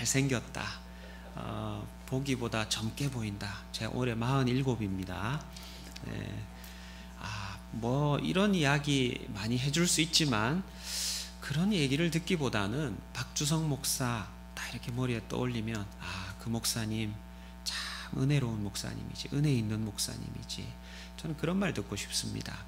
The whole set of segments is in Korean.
잘생겼다, 보기보다 젊게 보인다. 제가 올해 47입니다. 뭐 이런 이야기 많이 해줄 수 있지만 그런 얘기를 듣기보다는 박주성 목사 딱 이렇게 머리에 떠올리면 그 목사님 참 은혜로운 목사님이지, 은혜 있는 목사님이지, 저는 그런 말 듣고 싶습니다.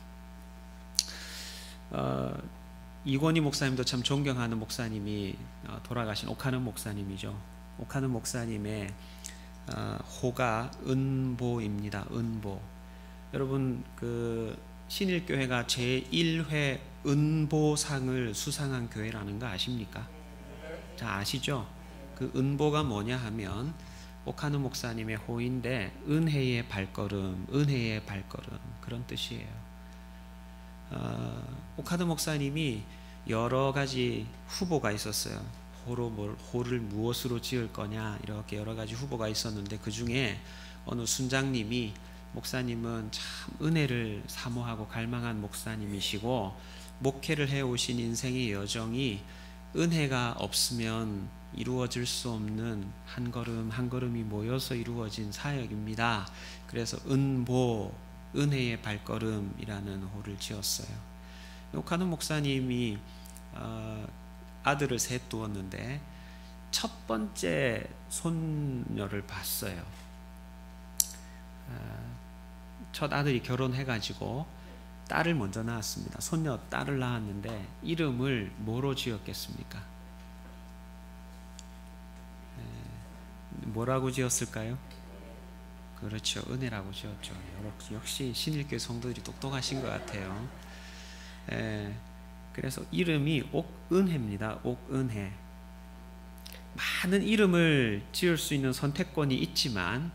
이권희 목사님도 참 존경하는 목사님이 돌아가신 옥하는 목사님이죠. 옥하는 목사님의 호가 은보입니다. 은보. 여러분, 그 신일교회가 제1회 은보상을 수상한 교회라는 거 아십니까? 자, 아시죠? 그 은보가 뭐냐 하면 옥하는 목사님의 호인데 은혜의 발걸음, 은혜의 발걸음, 그런 뜻이에요. 옥하는 목사님이 여러 가지 후보가 있었어요. 호를 무엇으로 지을 거냐, 이렇게 여러 가지 후보가 있었는데 그 중에 어느 순장님이 목사님은 참 은혜를 사모하고 갈망한 목사님이시고 목회를 해오신 인생의 여정이 은혜가 없으면 이루어질 수 없는 한 걸음 한 걸음이 모여서 이루어진 사역입니다. 그래서 은보, 은혜의 발걸음이라는 호를 지었어요. 옥하는 목사님이 아들을 셋 두었는데 첫 번째 손녀를 봤어요. 첫 아들이 결혼해가지고 딸을 먼저 낳았습니다. 손녀 딸을 낳았는데 이름을 뭐로 지었겠습니까? 뭐라고 지었을까요? 그렇죠, 은혜라고 지었죠. 역시 신일교회 성도들이 똑똑하신 것 같아요. 그래서 이름이 옥은혜입니다. 옥은혜. 많은 이름을 지을 수 있는 선택권이 있지만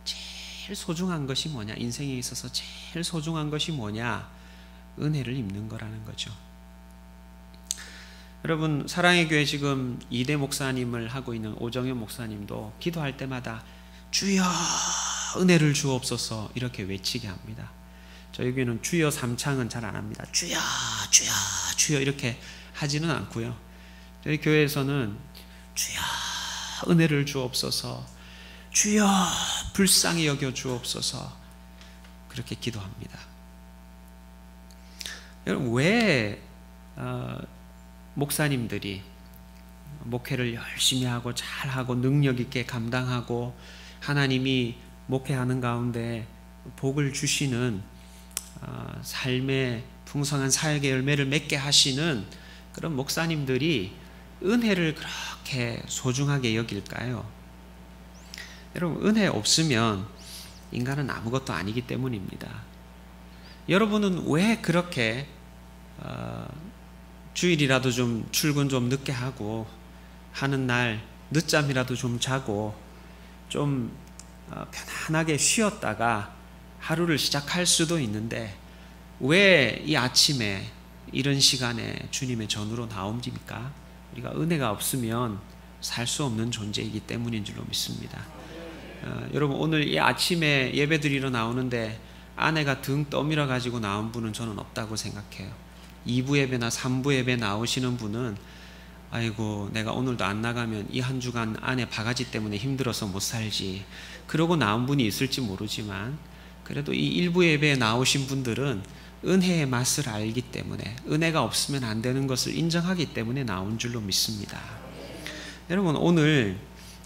제일 소중한 것이 뭐냐, 인생에 있어서 제일 소중한 것이 뭐냐, 은혜를 입는 거라는 거죠. 여러분, 사랑의 교회 지금 이대 목사님을 하고 있는 오정현 목사님도 기도할 때마다 주여 은혜를 주옵소서 이렇게 외치게 합니다. 저희 교회는 주여 삼창은 잘 안 합니다. 주여 주여 주여 이렇게 하지는 않고요. 저희 교회에서는 주여 은혜를 주옵소서, 주여 불쌍히 여겨 주옵소서, 그렇게 기도합니다. 여러분, 왜 목사님들이 목회를 열심히 하고 잘하고 능력 있게 감당하고 하나님이 목회하는 가운데 복을 주시는 삶의 풍성한 사역의 열매를 맺게 하시는 그런 목사님들이 은혜를 그렇게 소중하게 여길까요? 여러분, 은혜 없으면 인간은 아무것도 아니기 때문입니다. 여러분은 왜 그렇게 주일이라도 좀 출근 좀 늦게 하고 하는 날 늦잠이라도 좀 자고 좀 편안하게 쉬었다가 하루를 시작할 수도 있는데 왜 이 아침에 이런 시간에 주님의 전으로 나옵니까? 우리가 은혜가 없으면 살 수 없는 존재이기 때문인 줄로 믿습니다. 여러분, 오늘 이 아침에 예배드리러 나오는데 아내가 등 떠밀어 가지고 나온 분은 저는 없다고 생각해요. 2부 예배나 3부 예배 나오시는 분은 아이고 내가 오늘도 안 나가면 이 한 주간 아내 바가지 때문에 힘들어서 못 살지, 그러고 나온 분이 있을지 모르지만 그래도 이 1부 예배에 나오신 분들은 은혜의 맛을 알기 때문에, 은혜가 없으면 안 되는 것을 인정하기 때문에 나온 줄로 믿습니다. 여러분, 오늘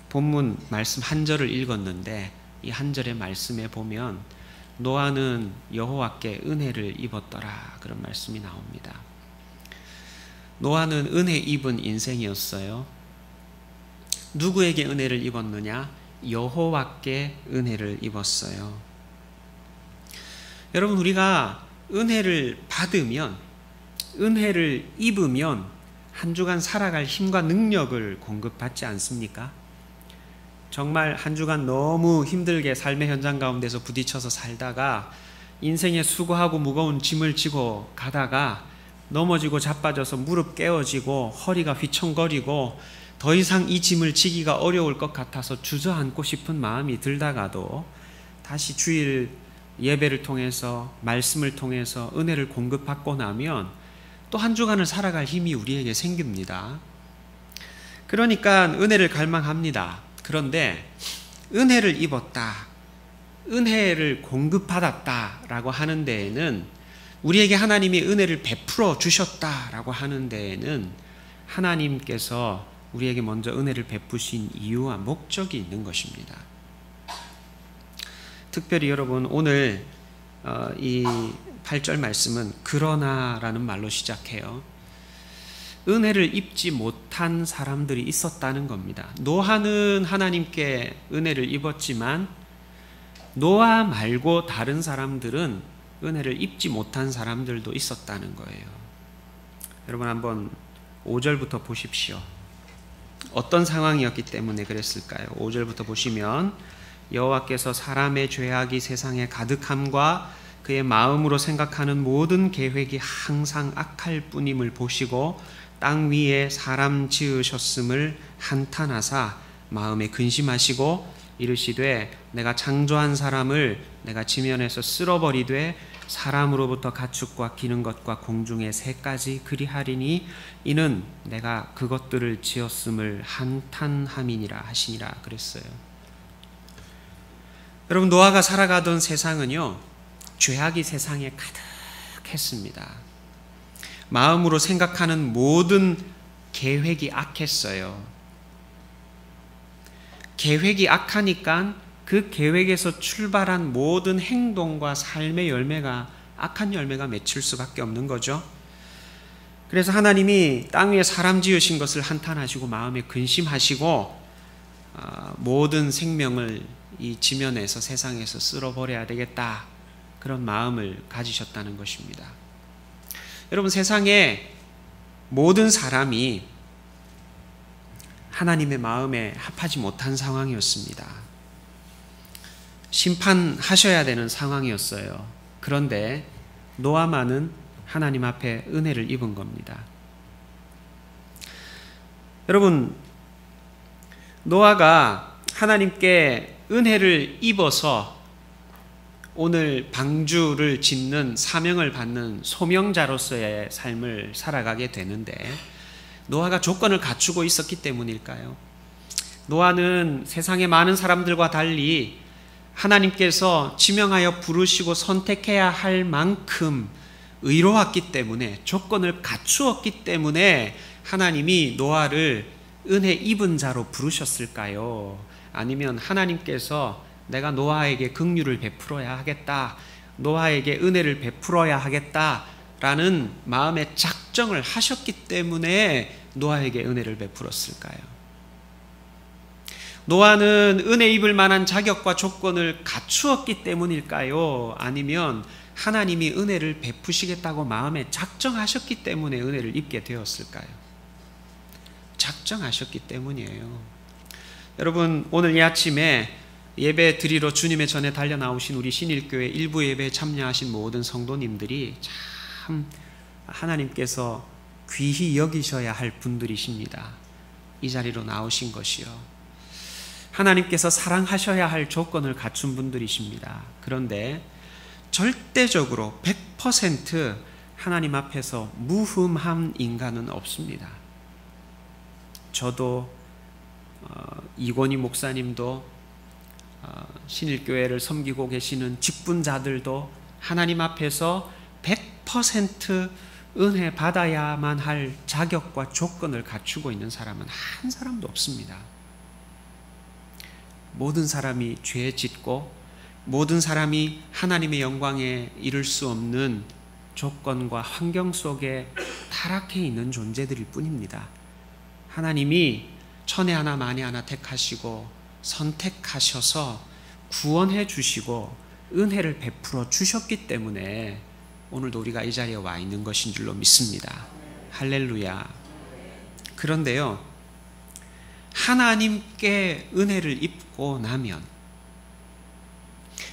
본문 말씀 한 절을 읽었는데 이 한 절의 말씀에 보면 노아는 여호와께 은혜를 입었더라, 그런 말씀이 나옵니다. 노아는 은혜 입은 인생이었어요. 누구에게 은혜를 입었느냐? 여호와께 은혜를 입었어요. 여러분, 우리가 은혜를 받으면, 은혜를 입으면 한 주간 살아갈 힘과 능력을 공급받지 않습니까? 정말 한 주간 너무 힘들게 삶의 현장 가운데서 부딪혀서 살다가 인생에 수고하고 무거운 짐을 지고 가다가 넘어지고 자빠져서 무릎 깨어지고 허리가 휘청거리고 더 이상 이 짐을 지기가 어려울 것 같아서 주저앉고 싶은 마음이 들다가도 다시 주일 예배를 통해서 말씀을 통해서 은혜를 공급받고 나면 또 한 주간을 살아갈 힘이 우리에게 생깁니다. 그러니까 은혜를 갈망합니다. 그런데 은혜를 입었다, 은혜를 공급받았다라고 하는 데에는, 우리에게 하나님이 은혜를 베풀어 주셨다라고 하는 데에는 하나님께서 우리에게 먼저 은혜를 베푸신 이유와 목적이 있는 것입니다. 특별히 여러분, 오늘 이 8절 말씀은 그러나라는 말로 시작해요. 은혜를 입지 못한 사람들이 있었다는 겁니다. 노아는 하나님께 은혜를 입었지만 노아 말고 다른 사람들은 은혜를 입지 못한 사람들도 있었다는 거예요. 여러분 한번 5절부터 보십시오. 어떤 상황이었기 때문에 그랬을까요? 5절부터 보시면 여호와께서 사람의 죄악이 세상에 가득함과 그의 마음으로 생각하는 모든 계획이 항상 악할 뿐임을 보시고 땅 위에 사람 지으셨음을 한탄하사 마음에 근심하시고 이르시되 내가 창조한 사람을 내가 지면에서 쓸어버리되 사람으로부터 가축과 기는 것과 공중의 새까지 그리하리니 이는 내가 그것들을 지었음을 한탄함이니라 하시니라 그랬어요. 여러분, 노아가 살아가던 세상은요, 죄악이 세상에 가득했습니다. 마음으로 생각하는 모든 계획이 악했어요. 계획이 악하니까 그 계획에서 출발한 모든 행동과 삶의 열매가 악한 열매가 맺힐 수밖에 없는 거죠. 그래서 하나님이 땅 위에 사람 지으신 것을 한탄하시고 마음에 근심하시고 모든 생명을 이 지면에서 세상에서 쓸어버려야 되겠다, 그런 마음을 가지셨다는 것입니다. 여러분, 세상에 모든 사람이 하나님의 마음에 합하지 못한 상황이었습니다. 심판하셔야 되는 상황이었어요. 그런데 노아만은 하나님 앞에 은혜를 입은 겁니다. 여러분, 노아가 하나님께 은혜를 입어서 오늘 방주를 짓는 사명을 받는 소명자로서의 삶을 살아가게 되는데, 노아가 조건을 갖추고 있었기 때문일까요? 노아는 세상의 많은 사람들과 달리 하나님께서 지명하여 부르시고 선택해야 할 만큼 의로웠기 때문에, 조건을 갖추었기 때문에 하나님이 노아를 은혜 입은 자로 부르셨을까요? 아니면 하나님께서 내가 노아에게 긍휼을 베풀어야 하겠다, 노아에게 은혜를 베풀어야 하겠다라는 마음의 작정을 하셨기 때문에 노아에게 은혜를 베풀었을까요? 노아는 은혜 입을 만한 자격과 조건을 갖추었기 때문일까요? 아니면 하나님이 은혜를 베푸시겠다고 마음에 작정하셨기 때문에 은혜를 입게 되었을까요? 작정하셨기 때문이에요. 여러분, 오늘 이 아침에 예배 드리러 주님의 전에 달려 나오신 우리 신일교회 일부 예배에 참여하신 모든 성도님들이 참 하나님께서 귀히 여기셔야 할 분들이십니다. 이 자리로 나오신 것이요, 하나님께서 사랑하셔야 할 조건을 갖춘 분들이십니다. 그런데 절대적으로 100% 하나님 앞에서 무흠한 인간은 없습니다. 저도 이권희 목사님도 신일교회를 섬기고 계시는 직분자들도 하나님 앞에서 100% 은혜 받아야만 할 자격과 조건을 갖추고 있는 사람은 한 사람도 없습니다. 모든 사람이 죄 짓고 모든 사람이 하나님의 영광에 이를 수 없는 조건과 환경 속에 타락해 있는 존재들일 뿐입니다. 하나님이 천에 하나 만에 하나 택하시고 선택하셔서 구원해 주시고 은혜를 베풀어 주셨기 때문에 오늘도 우리가 이 자리에 와 있는 것인 줄로 믿습니다. 할렐루야. 그런데요, 하나님께 은혜를 입고 나면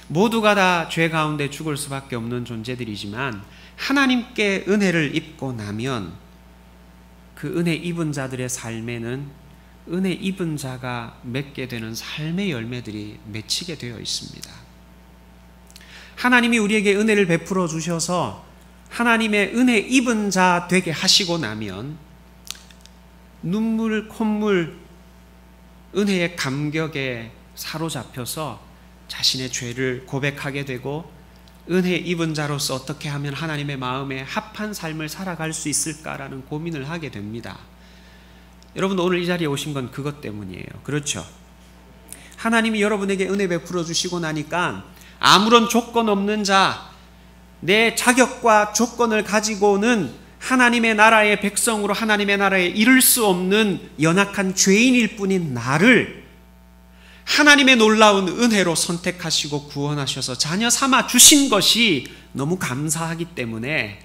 모두가 다 죄 가운데 죽을 수밖에 없는 존재들이지만 하나님께 은혜를 입고 나면 그 은혜 입은 자들의 삶에는 은혜 입은 자가 맺게 되는 삶의 열매들이 맺히게 되어 있습니다. 하나님이 우리에게 은혜를 베풀어 주셔서 하나님의 은혜 입은 자 되게 하시고 나면 눈물, 콧물 은혜의 감격에 사로잡혀서 자신의 죄를 고백하게 되고 은혜 입은 자로서 어떻게 하면 하나님의 마음에 합한 삶을 살아갈 수 있을까라는 고민을 하게 됩니다. 여러분, 오늘 이 자리에 오신 건 그것 때문이에요. 그렇죠? 하나님이 여러분에게 은혜 베풀어 주시고 나니까 아무런 조건 없는 자, 내 자격과 조건을 가지고는 하나님의 나라의 백성으로 하나님의 나라에 이를 수 없는 연약한 죄인일 뿐인 나를 하나님의 놀라운 은혜로 선택하시고 구원하셔서 자녀 삼아 주신 것이 너무 감사하기 때문에,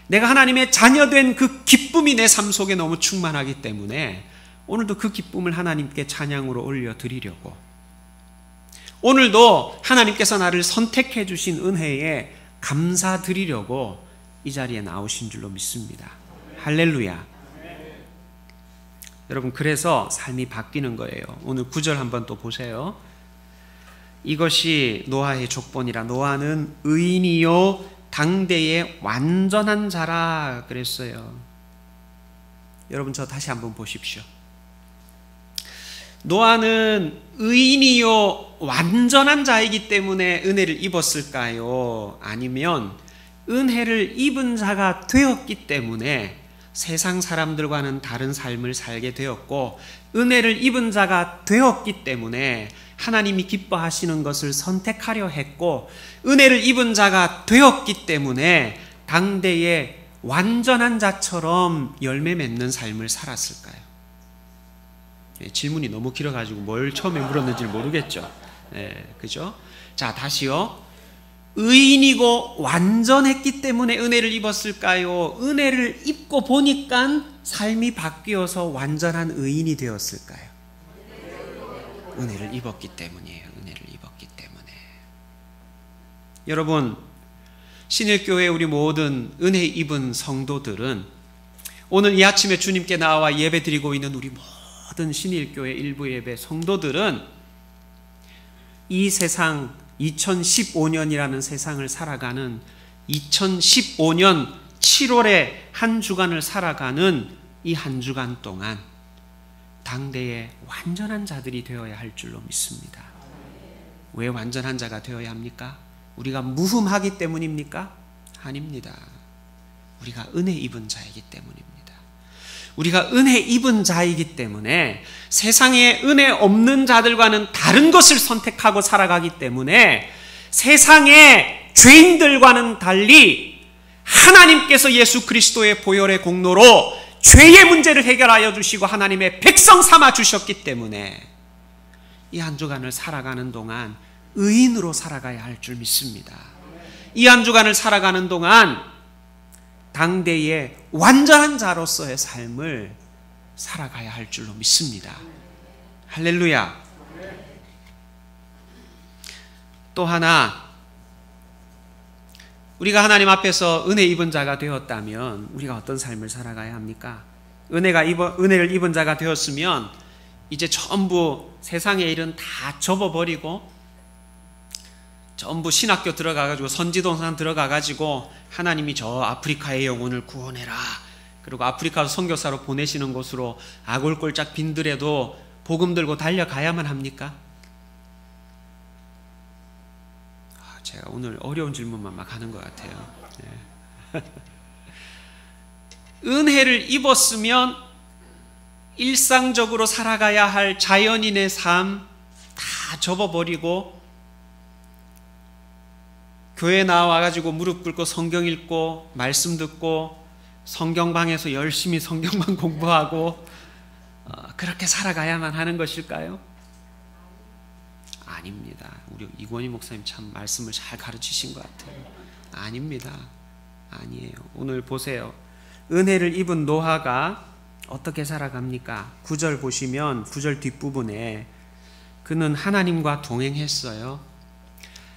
내가 하나님의 자녀된 그 기쁨이 내 삶 속에 너무 충만하기 때문에 오늘도 그 기쁨을 하나님께 찬양으로 올려드리려고, 오늘도 하나님께서 나를 선택해 주신 은혜에 감사드리려고 이 자리에 나오신 줄로 믿습니다. 할렐루야. 여러분, 그래서 삶이 바뀌는 거예요. 오늘 9절 한번 또 보세요. 이것이 노아의 족본이라. 노아는 의인이요 당대의 완전한 자라 그랬어요. 여러분, 저 다시 한번 보십시오. 노아는 의인이요 완전한 자이기 때문에 은혜를 입었을까요? 아니면 은혜를 입은 자가 되었기 때문에 세상 사람들과는 다른 삶을 살게 되었고, 은혜를 입은 자가 되었기 때문에 하나님이 기뻐하시는 것을 선택하려 했고, 은혜를 입은 자가 되었기 때문에 당대의 완전한 자처럼 열매 맺는 삶을 살았을까요? 질문이 너무 길어가지고 뭘 처음에 물었는지 모르겠죠. 그죠? 자, 다시요. 의인이고 완전했기 때문에 은혜를 입었을까요? 은혜를 입고 보니까 삶이 바뀌어서 완전한 의인이 되었을까요? 은혜를 입었기 때문이에요. 은혜를 입었기 때문에. 여러분, 신일교회 우리 모든 은혜 입은 성도들은 오늘 이 아침에 주님께 나와 예배드리고 있는 우리 모든 신일교회 일부 예배 성도들은 이 세상 2015년이라는 세상을 살아가는 2015년 7월의 한 주간을 살아가는 이 한 주간 동안 당대의 완전한 자들이 되어야 할 줄로 믿습니다. 왜 완전한 자가 되어야 합니까? 우리가 무흠하기 때문입니까? 아닙니다. 우리가 은혜 입은 자이기 때문입니다. 우리가 은혜 입은 자이기 때문에 세상에 은혜 없는 자들과는 다른 것을 선택하고 살아가기 때문에 세상의 죄인들과는 달리 하나님께서 예수 그리스도의 보혈의 공로로 죄의 문제를 해결하여 주시고 하나님의 백성 삼아 주셨기 때문에 이 한 주간을 살아가는 동안 의인으로 살아가야 할 줄 믿습니다. 이 한 주간을 살아가는 동안 당대의 완전한 자로서의 삶을 살아가야 할 줄로 믿습니다. 할렐루야. 또 하나, 우리가 하나님 앞에서 은혜 입은 자가 되었다면 우리가 어떤 삶을 살아가야 합니까? 은혜를 입은 자가 되었으면 이제 전부 세상의 일은 다 접어버리고 전부 신학교 들어가가지고 선지동산 들어가가지고 하나님이 저 아프리카의 영혼을 구원해라, 그리고 아프리카 선교사로 보내시는 곳으로 아골골짝 빈들에도 복음 들고 달려가야만 합니까? 제가 오늘 어려운 질문만 막 하는 것 같아요. 은혜를 입었으면 일상적으로 살아가야 할 자연인의 삶 다 접어버리고 교회 나와가지고 무릎 꿇고 성경 읽고 말씀 듣고 성경방에서 열심히 성경만 공부하고 그렇게 살아가야만 하는 것일까요? 아닙니다. 우리 이권희 목사님 참 말씀을 잘 가르치신 것 같아요. 아닙니다. 아니에요. 오늘 보세요. 은혜를 입은 노아가 어떻게 살아갑니까? 9절 보시면 9절 뒷부분에 그는 하나님과 동행했어요.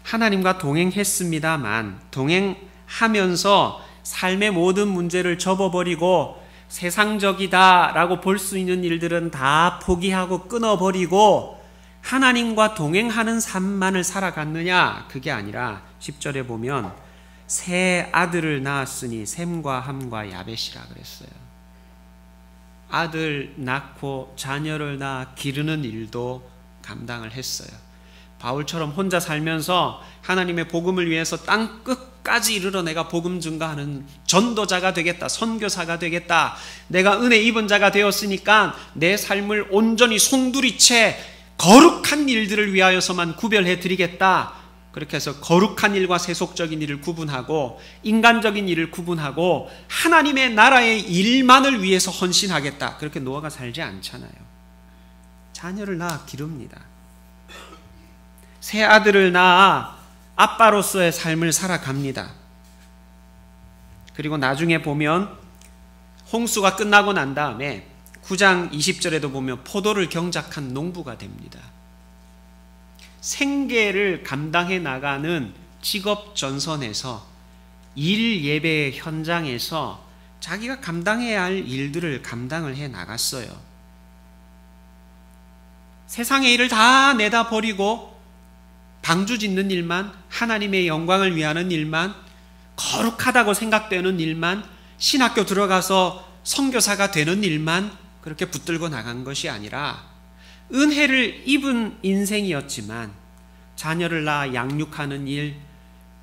하나님과 동행했습니다만 동행하면서 삶의 모든 문제를 접어버리고 세상적이다라고 볼 수 있는 일들은 다 포기하고 끊어버리고 하나님과 동행하는 삶만을 살아갔느냐? 그게 아니라 10절에 보면 세 아들을 낳았으니 셈과 함과 야벳이라 그랬어요. 아들 낳고 자녀를 낳아 기르는 일도 감당을 했어요. 바울처럼 혼자 살면서 하나님의 복음을 위해서 땅 끝까지 이르러 내가 복음 증거하는 전도자가 되겠다, 선교사가 되겠다, 내가 은혜 입은 자가 되었으니까 내 삶을 온전히 송두리째 거룩한 일들을 위하여서만 구별해 드리겠다. 그렇게 해서 거룩한 일과 세속적인 일을 구분하고 인간적인 일을 구분하고 하나님의 나라의 일만을 위해서 헌신하겠다. 그렇게 노아가 살지 않잖아요. 자녀를 낳아 기릅니다. 새 아들을 낳아 아빠로서의 삶을 살아갑니다. 그리고 나중에 보면 홍수가 끝나고 난 다음에 9장 20절에도 보면 포도를 경작한 농부가 됩니다. 생계를 감당해 나가는 직업 전선에서 일 예배의 현장에서 자기가 감당해야 할 일들을 감당을 해 나갔어요. 세상의 일을 다 내다 버리고 방주 짓는 일만, 하나님의 영광을 위하는 일만, 거룩하다고 생각되는 일만, 신학교 들어가서 선교사가 되는 일만 그렇게 붙들고 나간 것이 아니라 은혜를 입은 인생이었지만 자녀를 낳아 양육하는 일,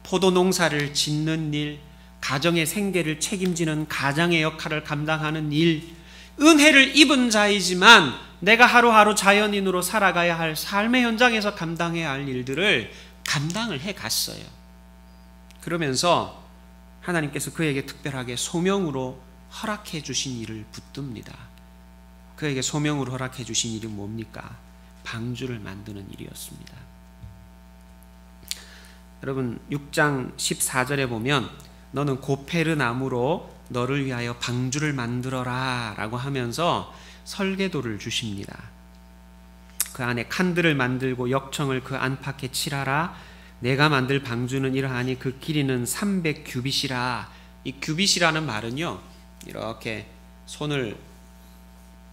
포도 농사를 짓는 일, 가정의 생계를 책임지는 가장의 역할을 감당하는 일, 은혜를 입은 자이지만 내가 하루하루 자연인으로 살아가야 할 삶의 현장에서 감당해야 할 일들을 감당을 해갔어요. 그러면서 하나님께서 그에게 특별하게 소명으로 허락해 주신 일을 붙듭니다. 그에게 소명으로 허락해 주신 일이 뭡니까? 방주를 만드는 일이었습니다. 여러분 6장 14절에 보면 너는 고페르 나무로 너를 위하여 방주를 만들어라 라고 하면서 설계도를 주십니다. 그 안에 칸들을 만들고 역청을 그 안팎에 칠하라. 내가 만들 방주는 이러하니 그 길이는 300규빗이라. 이 규빗이라는 말은요, 이렇게 손을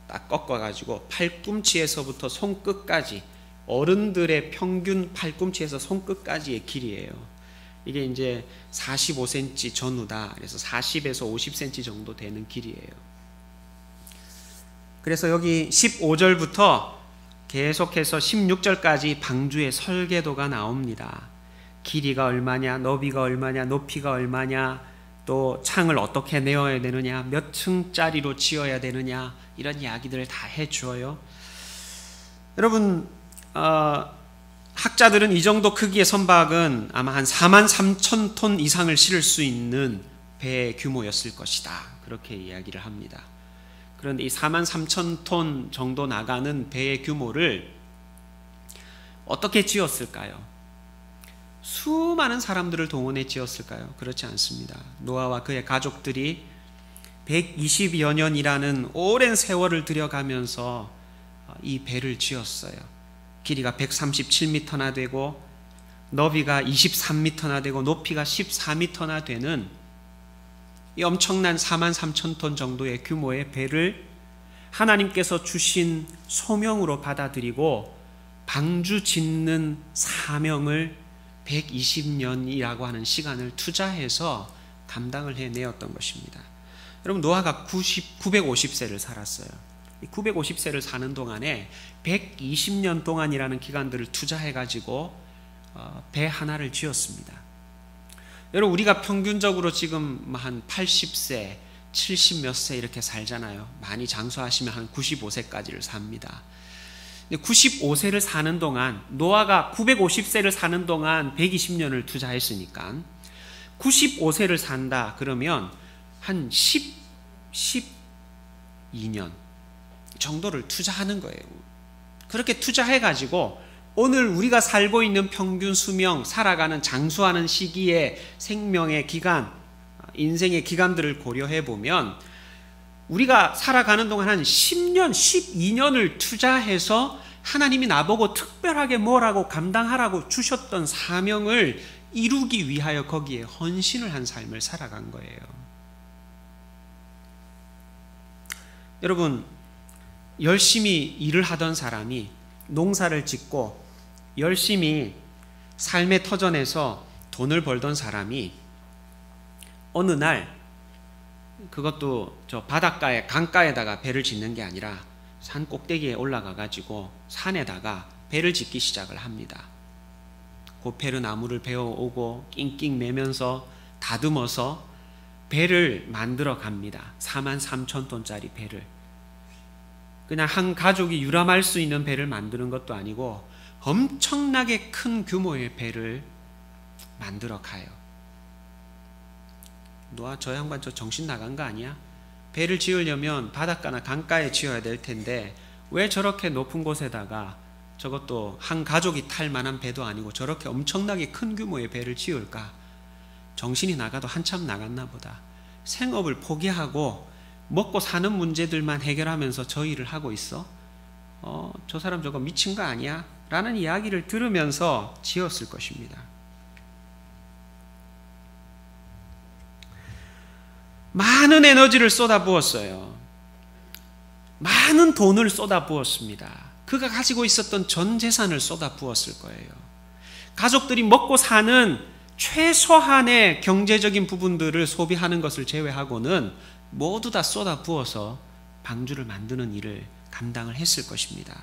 딱 꺾어가지고 팔꿈치에서부터 손끝까지, 어른들의 평균 팔꿈치에서 손끝까지의 길이에요. 이게 이제 45cm 전후다. 그래서 40에서 50cm 정도 되는 길이에요. 그래서 여기 15절부터 계속해서 16절까지 방주의 설계도가 나옵니다. 길이가 얼마냐, 너비가 얼마냐, 높이가 얼마냐, 또 창을 어떻게 내어야 되느냐, 몇 층짜리로 지어야 되느냐, 이런 이야기들을 다 해주어요. 여러분, 학자들은 이 정도 크기의 선박은 아마 한 43,000톤 이상을 실을 수 있는 배 규모였을 것이다. 그렇게 이야기를 합니다. 그런데 이 43,000톤 정도 나가는 배의 규모를 어떻게 지었을까요? 수많은 사람들을 동원해 지었을까요? 그렇지 않습니다. 노아와 그의 가족들이 120여 년이라는 오랜 세월을 들여가면서 이 배를 지었어요. 길이가 137m나 되고 너비가 23m나 되고 높이가 14m나 되는 이 엄청난 43,000톤 정도의 규모의 배를 하나님께서 주신 소명으로 받아들이고 방주 짓는 사명을 120년이라고 하는 시간을 투자해서 감당을 해내었던 것입니다. 여러분, 노아가 950세를 살았어요. 950세를 사는 동안에 120년 동안이라는 기간들을 투자해가지고 배 하나를 지었습니다. 여러분, 우리가 평균적으로 지금 한 80세, 70 몇 세 이렇게 살잖아요. 많이 장수하시면 한 95세까지를 삽니다. 95세를 사는 동안, 노아가 950세를 사는 동안 120년을 투자했으니까 95세를 산다 그러면 한 12년 정도를 투자하는 거예요. 그렇게 투자해가지고 오늘 우리가 살고 있는 평균 수명, 살아가는 장수하는 시기의 생명의 기간, 인생의 기간들을 고려해 보면 우리가 살아가는 동안 한 10년, 12년을 투자해서 하나님이 나보고 특별하게 뭐라고 감당하라고 주셨던 사명을 이루기 위하여 거기에 헌신을 한 삶을 살아간 거예요. 여러분, 열심히 일을 하던 사람이, 농사를 짓고 열심히 삶의 터전에서 돈을 벌던 사람이 어느 날 그것도 저 바닷가에 강가에다가 배를 짓는 게 아니라 산 꼭대기에 올라가 가지고 산에다가 배를 짓기 시작을 합니다. 고페르 나무를 베어오고 낑낑 매면서 다듬어서 배를 만들어 갑니다. 43,000톤짜리 배를. 그냥 한 가족이 유람할 수 있는 배를 만드는 것도 아니고 엄청나게 큰 규모의 배를 만들어 가요. 노아, 저 양반 저 정신 나간 거 아니야? 배를 지으려면 바닷가나 강가에 지어야 될 텐데 왜 저렇게 높은 곳에다가, 저것도 한 가족이 탈 만한 배도 아니고 저렇게 엄청나게 큰 규모의 배를 지을까? 정신이 나가도 한참 나갔나 보다. 생업을 포기하고 먹고 사는 문제들만 해결하면서 저 일을 하고 있어? 저 사람 저거 미친 거 아니야? 라는 이야기를 들으면서 지었을 것입니다. 많은 에너지를 쏟아부었어요. 많은 돈을 쏟아부었습니다. 그가 가지고 있었던 전 재산을 쏟아부었을 거예요. 가족들이 먹고 사는 최소한의 경제적인 부분들을 소비하는 것을 제외하고는 모두 다 쏟아부어서 방주를 만드는 일을 감당을 했을 것입니다.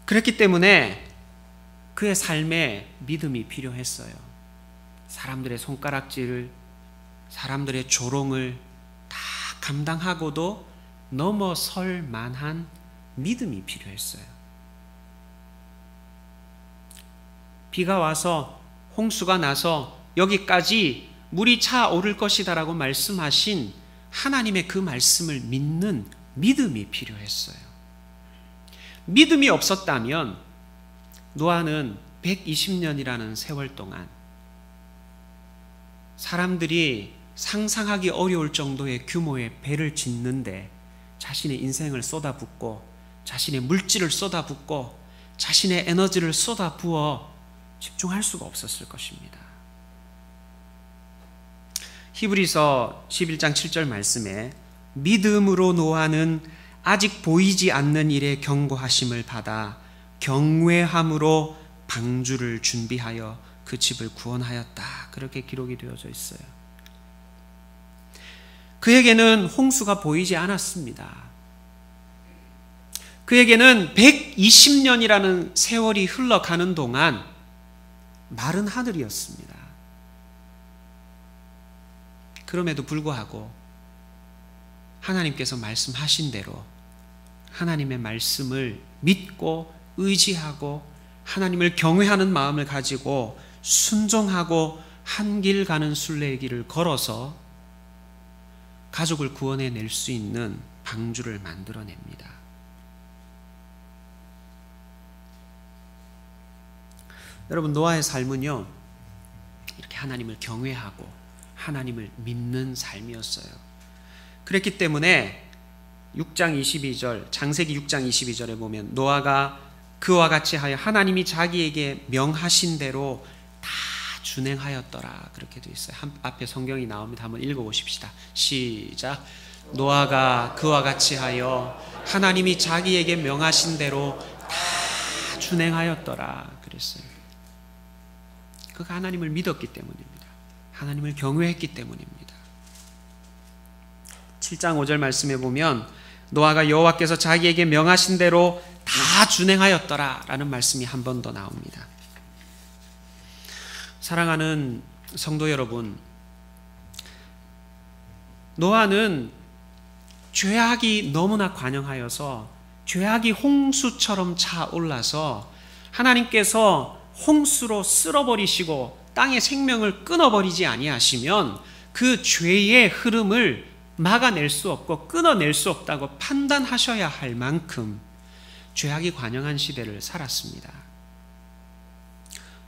그렇기 때문에 그의 삶에 믿음이 필요했어요. 사람들의 손가락질을, 사람들의 조롱을 다 감당하고도 넘어설 만한 믿음이 필요했어요. 비가 와서 홍수가 나서 여기까지 물이 차오를 것이다라고 말씀하신 하나님의 그 말씀을 믿는 믿음이 필요했어요. 믿음이 없었다면 노아는 120년이라는 세월 동안 사람들이 상상하기 어려울 정도의 규모의 배를 짓는데 자신의 인생을 쏟아붓고 자신의 물질을 쏟아붓고 자신의 에너지를 쏟아부어 집중할 수가 없었을 것입니다. 히브리서 11장 7절 말씀에 믿음으로 노아는 아직 보이지 않는 일에 경고하심을 받아 경외함으로 방주를 준비하여 그 집을 구원하였다. 그렇게 기록이 되어져 있어요. 그에게는 홍수가 보이지 않았습니다. 그에게는 120년이라는 세월이 흘러가는 동안 마른 하늘이었습니다. 그럼에도 불구하고 하나님께서 말씀하신 대로 하나님의 말씀을 믿고 의지하고 하나님을 경외하는 마음을 가지고 순종하고 한 길 가는 순례의 길을 걸어서 가족을 구원해낼 수 있는 방주를 만들어냅니다. 여러분, 노아의 삶은요, 이렇게 하나님을 경외하고 하나님을 믿는 삶이었어요. 그랬기 때문에 6장 22절, 창세기 6장 22절에 보면 노아가 그와 같이 하여 하나님이 자기에게 명하신 대로 다 준행하였더라. 그렇게 되어 있어요. 앞에 성경이 나옵니다. 한번 읽어보십시다. 시작. 노아가 그와 같이 하여 하나님이 자기에게 명하신 대로 다 준행하였더라. 그랬어요. 그가 하나님을 믿었기 때문입니다. 하나님을 경외했기 때문입니다. 7장 5절 말씀에 보면 노아가 여호와께서 자기에게 명하신 대로 다 준행하였더라 라는 말씀이 한 번 더 나옵니다. 사랑하는 성도 여러분, 노아는 죄악이 너무나 관영하여서 죄악이 홍수처럼 차올라서 하나님께서 홍수로 쓸어버리시고 땅의 생명을 끊어버리지 아니하시면 그 죄의 흐름을 막아낼 수 없고 끊어낼 수 없다고 판단하셔야 할 만큼 죄악이 관영한 시대를 살았습니다.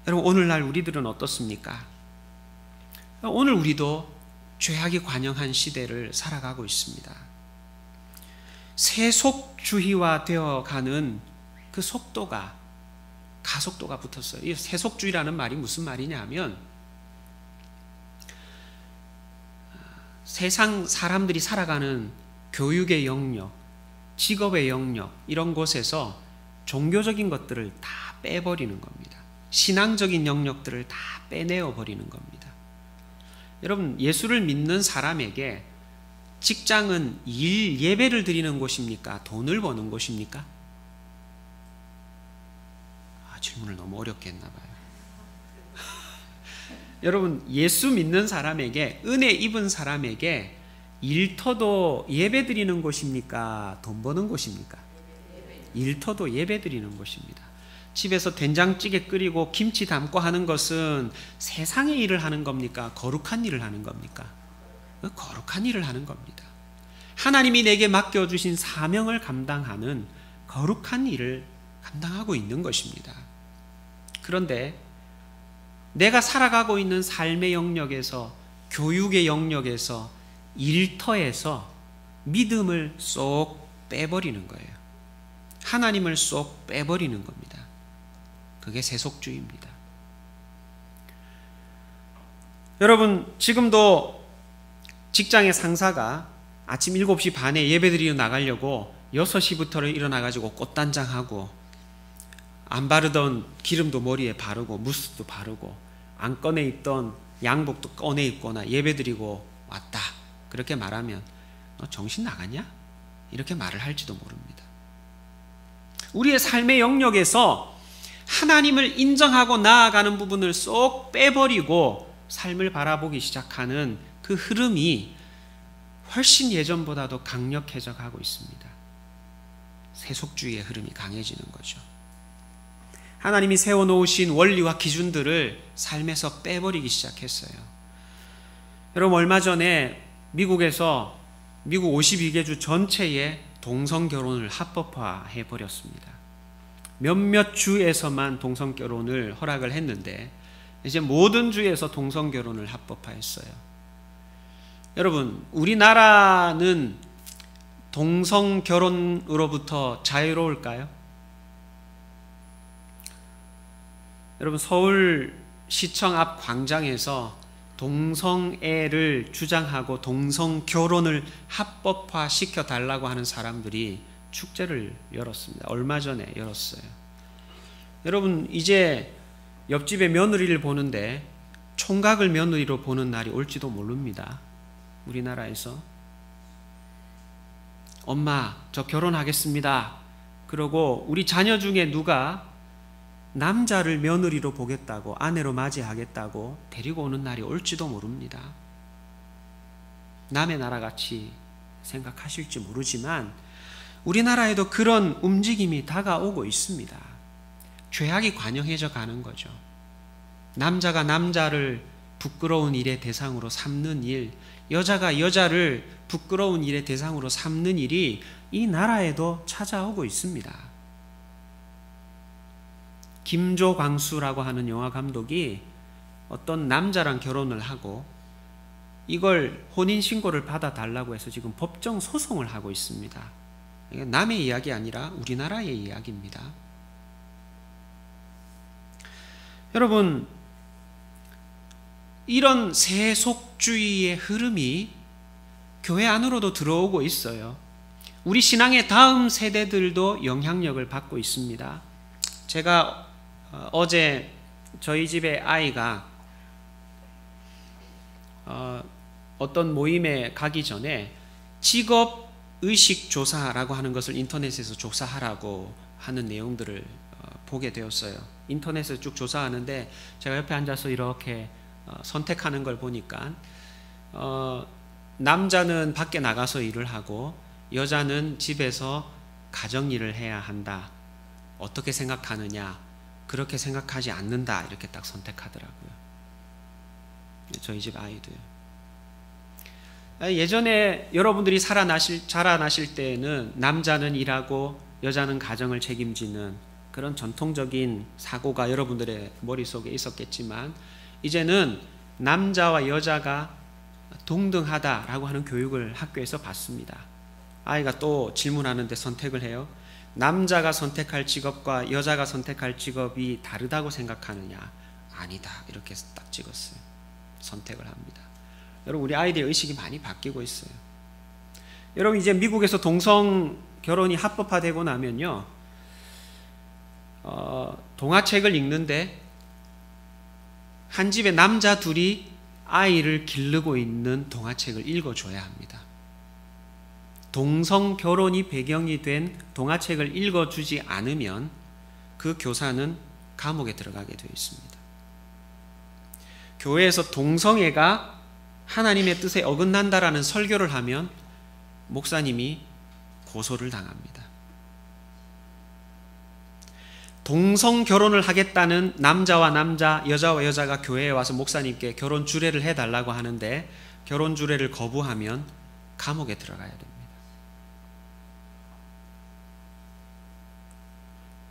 여러분, 오늘날 우리들은 어떻습니까? 오늘 우리도 죄악이 관영한 시대를 살아가고 있습니다. 세속주의화 되어가는 그 속도가, 가속도가 붙었어요. 이 세속주의라는 말이 무슨 말이냐면 세상 사람들이 살아가는 교육의 영역, 직업의 영역 이런 곳에서 종교적인 것들을 다 빼버리는 겁니다. 신앙적인 영역들을 다 빼내어 버리는 겁니다. 여러분, 예수를 믿는 사람에게 직장은 예배를 드리는 곳입니까? 돈을 버는 곳입니까? 질문을 너무 어렵게 했나 봐요. 여러분, 예수 믿는 사람에게, 은혜 입은 사람에게 일터도 예배 드리는 곳입니까? 돈 버는 곳입니까? 일터도 예배 드리는 곳입니다. 집에서 된장찌개 끓이고 김치 담고 하는 것은 세상의 일을 하는 겁니까? 거룩한 일을 하는 겁니까? 거룩한 일을 하는 겁니다. 하나님이 내게 맡겨주신 사명을 감당하는 거룩한 일을 감당하고 있는 것입니다. 그런데 내가 살아가고 있는 삶의 영역에서, 교육의 영역에서, 일터에서 믿음을 쏙 빼버리는 거예요. 하나님을 쏙 빼버리는 겁니다. 그게 세속주의입니다. 여러분, 지금도 직장의 상사가 아침 7시 반에 예배드리러 나가려고 6시부터 일어나가지고 꽃단장하고, 안 바르던 기름도 머리에 바르고 무스도 바르고 안 꺼내 입던 양복도 꺼내 입거나 예배드리고 왔다, 그렇게 말하면 너 정신 나갔냐? 이렇게 말을 할지도 모릅니다. 우리의 삶의 영역에서 하나님을 인정하고 나아가는 부분을 쏙 빼버리고 삶을 바라보기 시작하는 그 흐름이 훨씬 예전보다도 강력해져 가고 있습니다. 세속주의의 흐름이 강해지는 거죠. 하나님이 세워놓으신 원리와 기준들을 삶에서 빼버리기 시작했어요. 여러분, 얼마 전에 미국 52개 주 전체에 동성결혼을 합법화해버렸습니다. 몇몇 주에서만 동성결혼을 허락을 했는데 이제 모든 주에서 동성결혼을 합법화했어요. 여러분, 우리나라는 동성결혼으로부터 자유로울까요? 여러분, 서울시청 앞 광장에서 동성애를 주장하고 동성결혼을 합법화시켜 달라고 하는 사람들이 축제를 열었습니다. 얼마 전에 열었어요. 여러분, 이제 옆집의 며느리를 보는데 총각을 며느리로 보는 날이 올지도 모릅니다. 우리나라에서. 엄마, 저 결혼하겠습니다. 그러고 우리 자녀 중에 누가 남자를 며느리로 보겠다고, 아내로 맞이하겠다고 데리고 오는 날이 올지도 모릅니다. 남의 나라같이 생각하실지 모르지만 우리나라에도 그런 움직임이 다가오고 있습니다. 죄악이 관영해져 가는 거죠. 남자가 남자를 부끄러운 일의 대상으로 삼는 일, 여자가 여자를 부끄러운 일의 대상으로 삼는 일이 이 나라에도 찾아오고 있습니다. 김조광수라고 하는 영화 감독이 어떤 남자랑 결혼을 하고 이걸 혼인신고를 받아달라고 해서 지금 법정 소송을 하고 있습니다. 이게 남의 이야기 아니라 우리나라의 이야기입니다. 여러분, 이런 세속주의의 흐름이 교회 안으로도 들어오고 있어요. 우리 신앙의 다음 세대들도 영향력을 받고 있습니다. 제가 어제 저희 집의 아이가 어떤 모임에 가기 전에 직업의식조사라고 하는 것을 인터넷에서 조사하라고 하는 내용들을 보게 되었어요. 인터넷에서 쭉 조사하는데 제가 옆에 앉아서 이렇게 선택하는 걸 보니까 남자는 밖에 나가서 일을 하고 여자는 집에서 가정일을 해야 한다. 어떻게 생각하느냐? 그렇게 생각하지 않는다. 이렇게 딱 선택하더라고요. 저희 집 아이도요. 예전에 여러분들이 자라나실 때는 남자는 일하고 여자는 가정을 책임지는 그런 전통적인 사고가 여러분들의 머릿속에 있었겠지만 이제는 남자와 여자가 동등하다라고 하는 교육을 학교에서 받습니다. 아이가 또 질문하는데 선택을 해요. 남자가 선택할 직업과 여자가 선택할 직업이 다르다고 생각하느냐? 아니다. 이렇게 딱 찍었어요. 선택을 합니다. 여러분, 우리 아이들의 의식이 많이 바뀌고 있어요. 여러분, 이제 미국에서 동성 결혼이 합법화되고 나면요, 동화책을 읽는데 한 집에 남자 둘이 아이를 기르고 있는 동화책을 읽어줘야 합니다. 동성 결혼이 배경이 된 동화책을 읽어주지 않으면 그 교사는 감옥에 들어가게 되어 있습니다. 교회에서 동성애가 하나님의 뜻에 어긋난다라는 설교를 하면 목사님이 고소를 당합니다. 동성 결혼을 하겠다는 남자와 남자, 여자와 여자가 교회에 와서 목사님께 결혼 주례를 해달라고 하는데 결혼 주례를 거부하면 감옥에 들어가야 됩니다.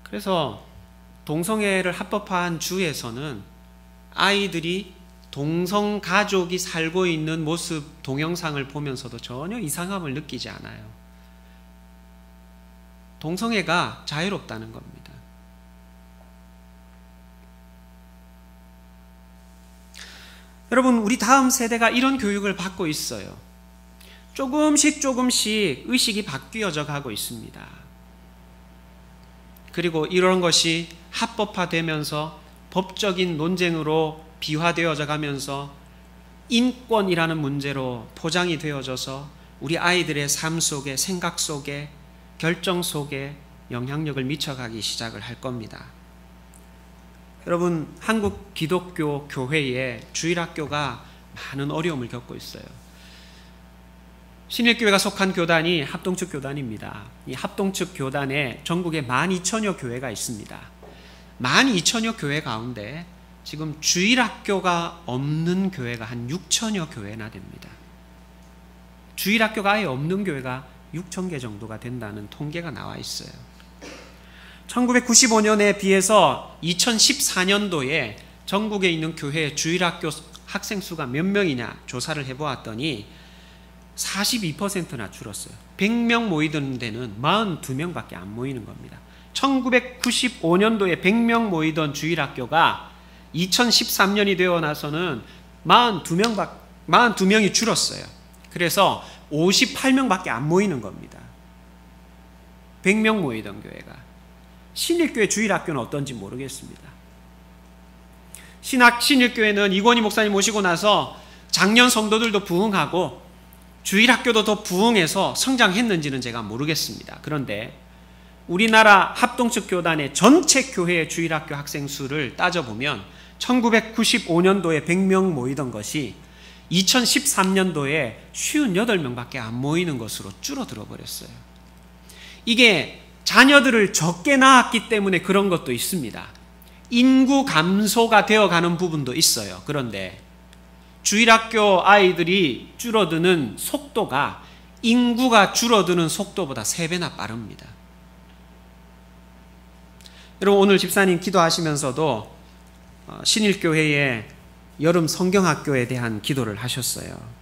그래서 동성애를 합법화한 주에서는 아이들이 동성 가족이 살고 있는 모습 동영상을 보면서도 전혀 이상함을 느끼지 않아요. 동성애가 자유롭다는 겁니다. 여러분, 우리 다음 세대가 이런 교육을 받고 있어요. 조금씩 의식이 바뀌어져 가고 있습니다. 그리고 이런 것이 합법화되면서 법적인 논쟁으로 비화되어져 가면서 인권이라는 문제로 포장이 되어져서 우리 아이들의 삶 속에, 생각 속에, 결정 속에 영향력을 미쳐가기 시작을 할 겁니다. 여러분, 한국 기독교 교회에 주일학교가 많은 어려움을 겪고 있어요. 신일교회가 속한 교단이 합동측 교단입니다. 이 합동측 교단에 전국에 12,000여 교회가 있습니다. 12,000여 교회 가운데 지금 주일학교가 없는 교회가 한 6,000여 교회나 됩니다. 주일학교가 아예 없는 교회가 6,000개 정도가 된다는 통계가 나와 있어요. 1995년에 비해서 2014년도에 전국에 있는 교회 주일학교 학생 수가 몇 명이냐 조사를 해보았더니 42%나 줄었어요. 100명 모이던 데는 42명밖에 안 모이는 겁니다. 1995년도에 100명 모이던 주일학교가 2013년이 되어 나서는 42명이 줄었어요. 그래서 58명밖에 안 모이는 겁니다. 100명 모이던 교회가. 신일교회 주일학교는 어떤지 모르겠습니다. 신일교회는 이권희 목사님 모시고 나서 작년 성도들도 부흥하고 주일학교도 더 부흥해서 성장했는지는 제가 모르겠습니다. 그런데 우리나라 합동측 교단의 전체 교회의 주일학교 학생 수를 따져보면 1995년도에 100명 모이던 것이 2013년도에 58명밖에 안 모이는 것으로 줄어들어 버렸어요. 이게 자녀들을 적게 낳았기 때문에 그런 것도 있습니다. 인구 감소가 되어가는 부분도 있어요. 그런데 주일학교 아이들이 줄어드는 속도가 인구가 줄어드는 속도보다 3배나 빠릅니다. 여러분, 오늘 집사님 기도하시면서도 신일교회의 여름 성경학교에 대한 기도를 하셨어요.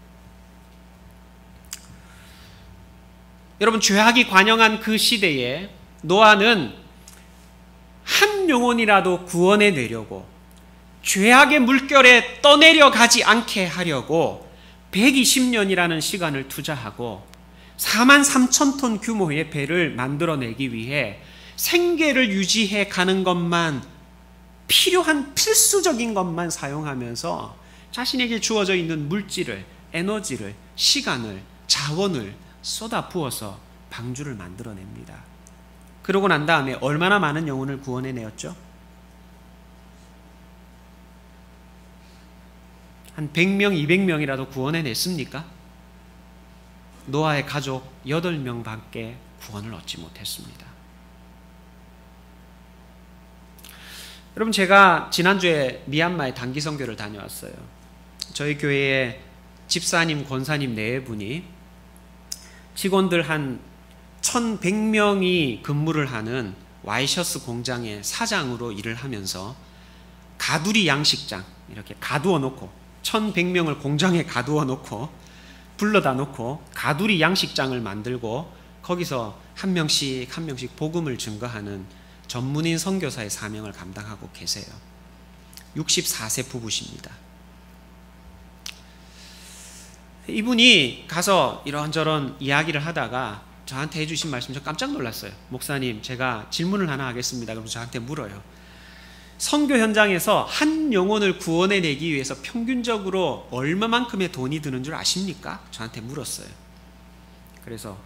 여러분, 죄악이 관영한 그 시대에 노아는 한 영혼이라도 구원해 내려고 죄악의 물결에 떠내려가지 않게 하려고 120년이라는 시간을 투자하고 43,000톤 규모의 배를 만들어내기 위해 생계를 유지해 가는 것만, 필요한 필수적인 것만 사용하면서 자신에게 주어져 있는 물질을, 에너지를, 시간을, 자원을 쏟아 부어서 방주를 만들어냅니다. 그러고 난 다음에 얼마나 많은 영혼을 구원해내었죠? 한 100명, 200명이라도 구원해냈습니까? 노아의 가족 8명밖에 구원을 얻지 못했습니다. 여러분, 제가 지난주에 미얀마에 단기 선교를 다녀왔어요. 저희 교회에 집사님, 권사님 4분이 직원들 한 1,100명이 근무를 하는 와이셔스 공장의 사장으로 일을 하면서 가두리 양식장, 이렇게 가두어 놓고 1,100명을 공장에 가두어 놓고 불러다 놓고 가두리 양식장을 만들고 거기서 한 명씩 복음을 증거하는 전문인 선교사의 사명을 감당하고 계세요. 64세 부부십니다. 이분이 가서 이런저런 이야기를 하다가 저한테 해주신 말씀 저 깜짝 놀랐어요. 목사님, 제가 질문을 하나 하겠습니다. 그러면서 저한테 물어요. 선교 현장에서 한 영혼을 구원해내기 위해서 평균적으로 얼마만큼의 돈이 드는 줄 아십니까? 저한테 물었어요. 그래서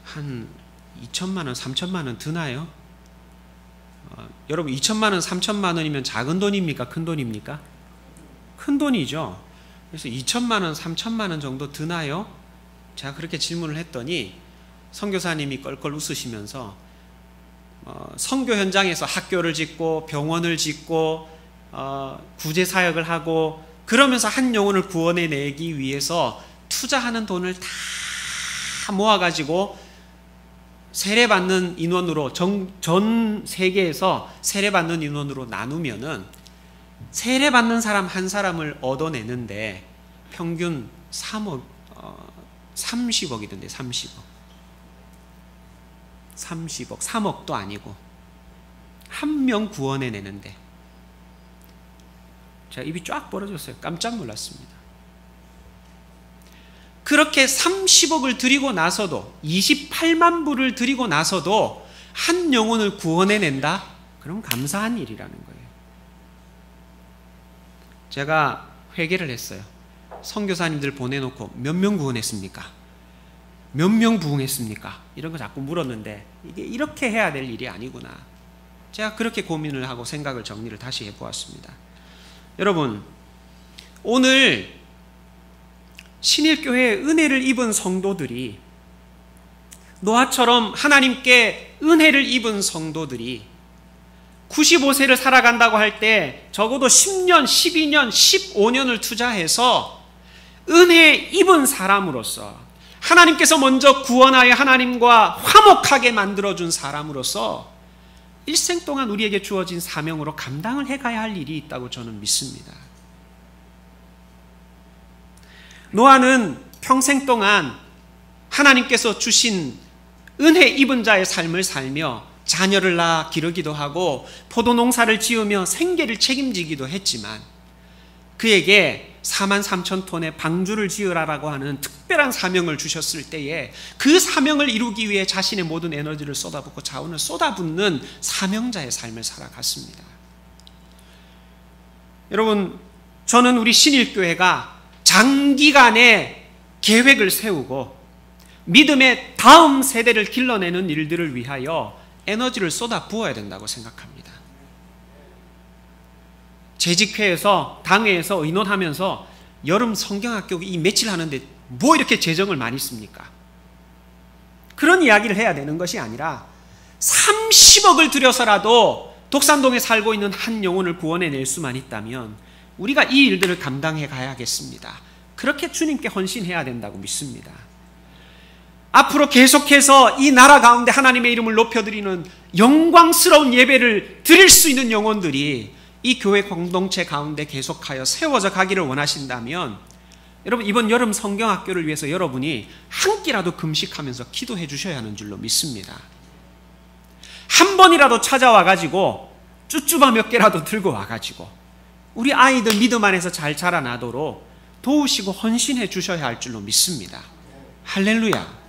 한 2천만 원, 3천만 원 드나요? 여러분 2천만 원, 3천만 원이면 작은 돈입니까? 큰 돈입니까? 큰 돈이죠. 그래서 2천만 원, 3천만 원 정도 드나요? 제가 그렇게 질문을 했더니 선교사님이 껄껄 웃으시면서 선교 현장에서 학교를 짓고 병원을 짓고 구제 사역을 하고 그러면서 한 영혼을 구원해내기 위해서 투자하는 돈을 다 모아가지고 세례받는 인원으로 전 세계에서 세례받는 인원으로 나누면은 세례받는 사람 한 사람을 얻어내는데 평균 30억이던데 30억 3억도 아니고 한 명 구원해내는데 제가 입이 쫙 벌어졌어요. 깜짝 놀랐습니다. 그렇게 30억을 드리고 나서도 28만 불을 드리고 나서도 한 영혼을 구원해낸다? 그럼 감사한 일이라는 거예요. 제가 회개를 했어요. 선교사님들 보내놓고 몇 명 구원했습니까? 몇 명 부흥했습니까? 이런 거 자꾸 물었는데 이게 이렇게 해야 될 일이 아니구나. 제가 그렇게 고민을 하고 생각을 정리를 다시 해보았습니다. 여러분, 오늘 신일교회의 은혜를 입은 성도들이 노아처럼 하나님께 은혜를 입은 성도들이 95세를 살아간다고 할 때 적어도 10년, 12년, 15년을 투자해서 은혜 입은 사람으로서 하나님께서 먼저 구원하여 하나님과 화목하게 만들어준 사람으로서 일생 동안 우리에게 주어진 사명으로 감당을 해가야 할 일이 있다고 저는 믿습니다. 노아는 평생 동안 하나님께서 주신 은혜 입은 자의 삶을 살며 자녀를 낳아 기르기도 하고 포도농사를 지으며 생계를 책임지기도 했지만 그에게 43,000톤의 방주를 지으라라고 하는 특별한 사명을 주셨을 때에 그 사명을 이루기 위해 자신의 모든 에너지를 쏟아붓고 자원을 쏟아붓는 사명자의 삶을 살아갔습니다. 여러분, 저는 우리 신일교회가 장기간의 계획을 세우고 믿음의 다음 세대를 길러내는 일들을 위하여 에너지를 쏟아 부어야 된다고 생각합니다. 재직회에서 당회에서 의논하면서 여름 성경학교 이 며칠 하는데 뭐 이렇게 재정을 많이 씁니까? 그런 이야기를 해야 되는 것이 아니라 30억을 들여서라도 독산동에 살고 있는 한 영혼을 구원해낼 수만 있다면 우리가 이 일들을 감당해 가야겠습니다. 그렇게 주님께 헌신해야 된다고 믿습니다. 앞으로 계속해서 이 나라 가운데 하나님의 이름을 높여드리는 영광스러운 예배를 드릴 수 있는 영혼들이 이 교회 공동체 가운데 계속하여 세워져 가기를 원하신다면 여러분, 이번 여름 성경학교를 위해서 여러분이 한 끼라도 금식하면서 기도해 주셔야 하는 줄로 믿습니다. 한 번이라도 찾아와가지고 쭈쭈바 몇 개라도 들고 와가지고 우리 아이들 믿음 안에서 잘 자라나도록 도우시고 헌신해 주셔야 할 줄로 믿습니다. 할렐루야.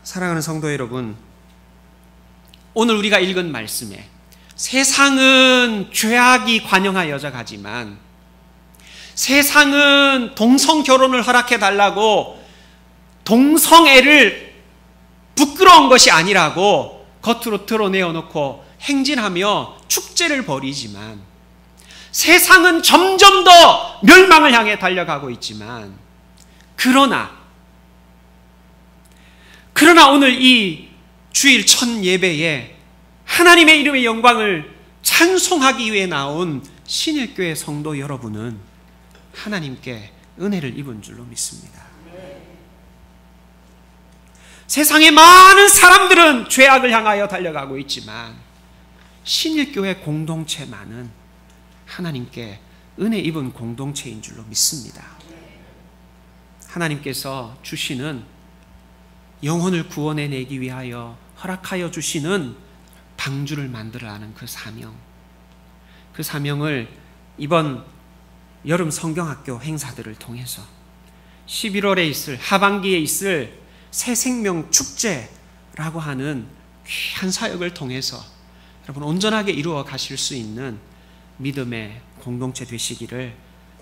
사랑하는 성도 여러분, 오늘 우리가 읽은 말씀에 세상은 죄악이 관영하여 가지만 세상은 동성 결혼을 허락해 달라고 동성애를 부끄러운 것이 아니라고 겉으로 드러내어 놓고 행진하며 축제를 벌이지만 세상은 점점 더 멸망을 향해 달려가고 있지만 그러나 오늘 이 주일 첫 예배에 하나님의 이름의 영광을 찬송하기 위해 나온 신일교회 성도 여러분은 하나님께 은혜를 입은 줄로 믿습니다. 세상의 많은 사람들은 죄악을 향하여 달려가고 있지만 신일교회 공동체만은 하나님께 은혜 입은 공동체인 줄로 믿습니다. 하나님께서 주시는 영혼을 구원해내기 위하여 허락하여 주시는 방주를 만들어가는 그 사명을 이번 여름 성경학교 행사들을 통해서 11월에 있을, 하반기에 있을 새 생명 축제라고 하는 귀한 사역을 통해서 여러분 온전하게 이루어 가실 수 있는 믿음의 공동체 되시기를,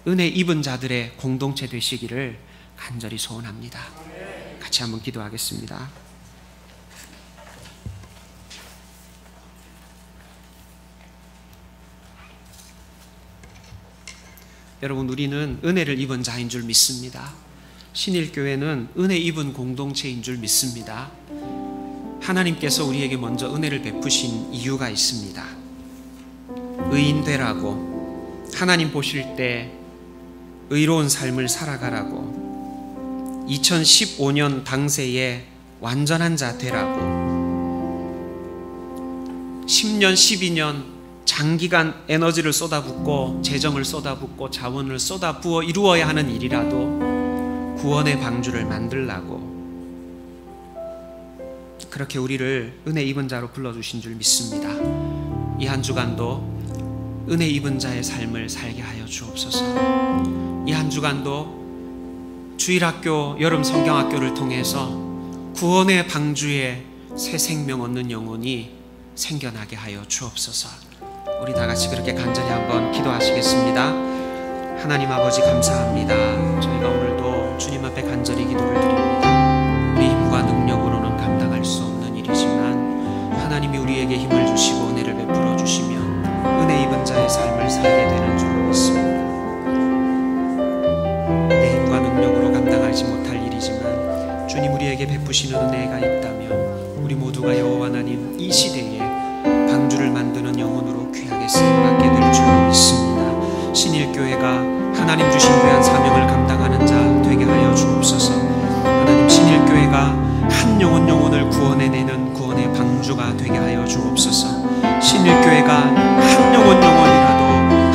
은혜 입은 자들의 공동체 되시기를 간절히 소원합니다. 같이 한번 기도하겠습니다. 여러분, 우리는 은혜를 입은 자인 줄 믿습니다. 신일교회는 은혜 입은 공동체인 줄 믿습니다. 하나님께서 우리에게 먼저 은혜를 베푸신 이유가 있습니다. 의인 되라고, 하나님 보실 때 의로운 삶을 살아가라고, 2015년 당세에 완전한 자 되라고, 10년, 12년 장기간 에너지를 쏟아붓고 재정을 쏟아붓고 자원을 쏟아부어 이루어야 하는 일이라도 구원의 방주를 만들라고, 그렇게 우리를 은혜 입은 자로 불러주신 줄 믿습니다. 이 한 주간도 은혜 입은 자의 삶을 살게 하여 주옵소서. 이 한 주간도 주일학교, 여름 성경학교를 통해서 구원의 방주에 새 생명 얻는 영혼이 생겨나게 하여 주옵소서. 우리 다 같이 그렇게 간절히 한번 기도하시겠습니다. 하나님 아버지, 감사합니다. 저희가 오늘도 주님 앞에 간절히 기도를 드립니다. 우리 힘과 능력으로는 감당할 수 없는 일이지만 하나님이 우리에게 힘을 주시고 은혜를 베풀어 주시면 은혜 입은 자의 삶을 살게 되는 줄 믿습니다. 내 힘과 능력으로 감당하지 못할 일이지만 주님 우리에게 베푸시는 은혜가 있다면 우리 모두가 여호와 하나님 이 시대에 방주를 만드는 영혼으로 귀하게 쓰임받게 될 줄 믿습니다. 신일교회가 하나님 주신 귀한 사명을 감당하는 자 되게 하여 주옵소서. 하나님, 신일교회가 한 영혼을 구원해내는 구원의 방주가 되게 하여 주옵소서. 신일교회가 한 영혼이라도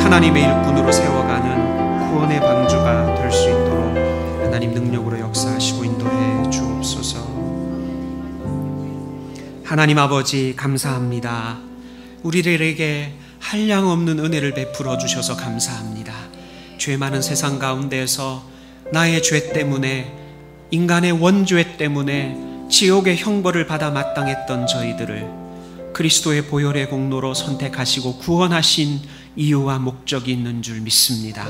하나님의 일꾼으로 세워가는 구원의 방주가 될 수 있도록 하나님 능력으로 역사하시고 인도해 주옵소서. 하나님 아버지, 감사합니다. 우리들에게 한량없는 은혜를 베풀어 주셔서 감사합니다. 죄 많은 세상 가운데에서 나의 죄 때문에, 인간의 원죄 때문에 지옥의 형벌을 받아 마땅했던 저희들을 그리스도의 보혈의 공로로 선택하시고 구원하신 이유와 목적이 있는 줄 믿습니다.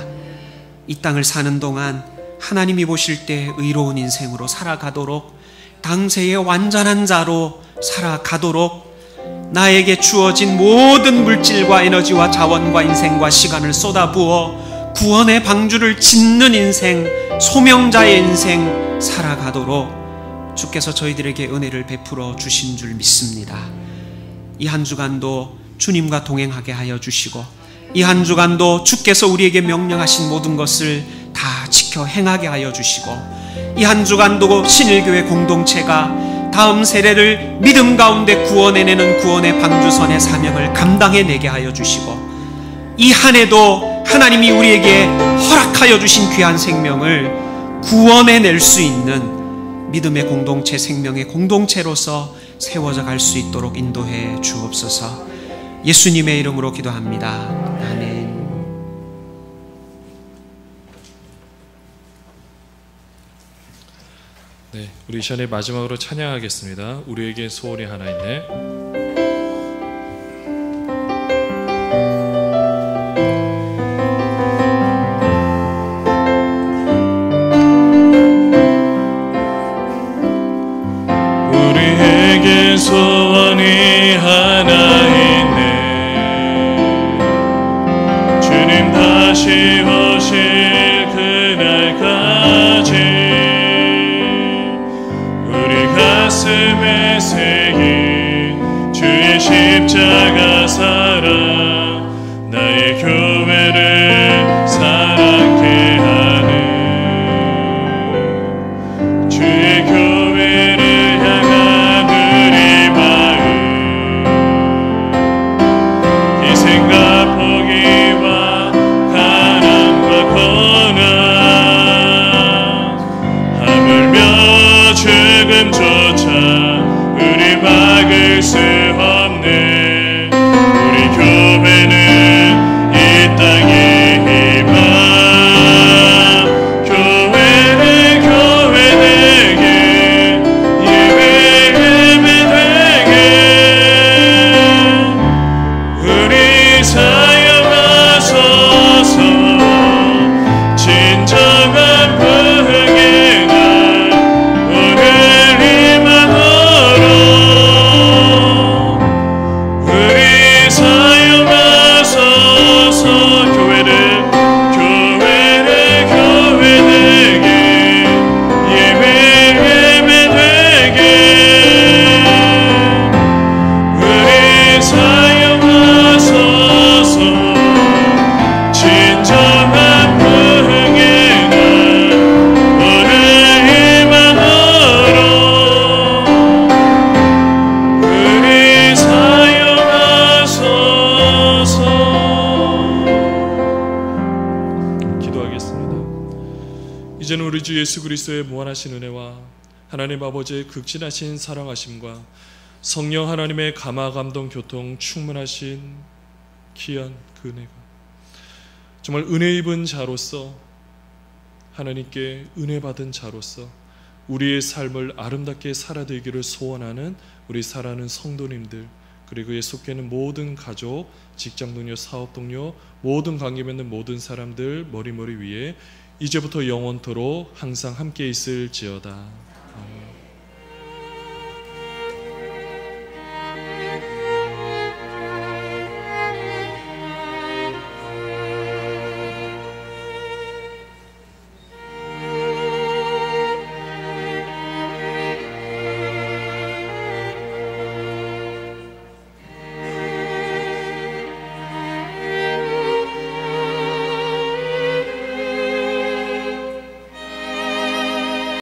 이 땅을 사는 동안 하나님이 보실 때 의로운 인생으로 살아가도록, 당세의 완전한 자로 살아가도록 나에게 주어진 모든 물질과 에너지와 자원과 인생과 시간을 쏟아부어 구원의 방주를 짓는 인생, 소명자의 인생 살아가도록 주께서 저희들에게 은혜를 베풀어 주신 줄 믿습니다. 이 한 주간도 주님과 동행하게 하여 주시고, 이 한 주간도 주께서 우리에게 명령하신 모든 것을 다 지켜 행하게 하여 주시고, 이 한 주간도 신일교회 공동체가 다음 세대를 믿음 가운데 구원해내는 구원의 방주선의 사명을 감당해내게 하여 주시고, 이 한 해도 하나님이 우리에게 허락하여 주신 귀한 생명을 구원해낼 수 있는 믿음의 공동체, 생명의 공동체로서 세워져 갈 수 있도록 인도해 주옵소서. 예수님의 이름으로 기도합니다. 아멘. 네, 우리 이 시간에 마지막으로 찬양하겠습니다. 우리에게 소원이 하나 있네. 우리에게 소원이 하나 있네. 주님 다시 오실 그날까지 우리 가슴에 새긴 주의 십자가 사랑, 나의 교회를 사랑케 하는 주의 교회를 향한 우리 마음, 희생과 포기와 가난과 고난, 하물며 죽음조차 우리 막을 수 없네. 이제는 우리 주 예수 그리스도의 무한하신 은혜와 하나님 아버지의 극진하신 사랑하심과 성령 하나님의 감화 감동 교통 충만하신 귀한 그 은혜가 정말 은혜 입은 자로서, 하나님께 은혜 받은 자로서 우리의 삶을 아름답게 살아들기를 소원하는 우리 사랑하는 성도님들, 그리고 그에 속해 있는 모든 가족, 직장 동료, 사업 동료, 모든 관계 맺는 모든 사람들 머리 위에 이제부터 영원토록 항상 함께 있을지어다.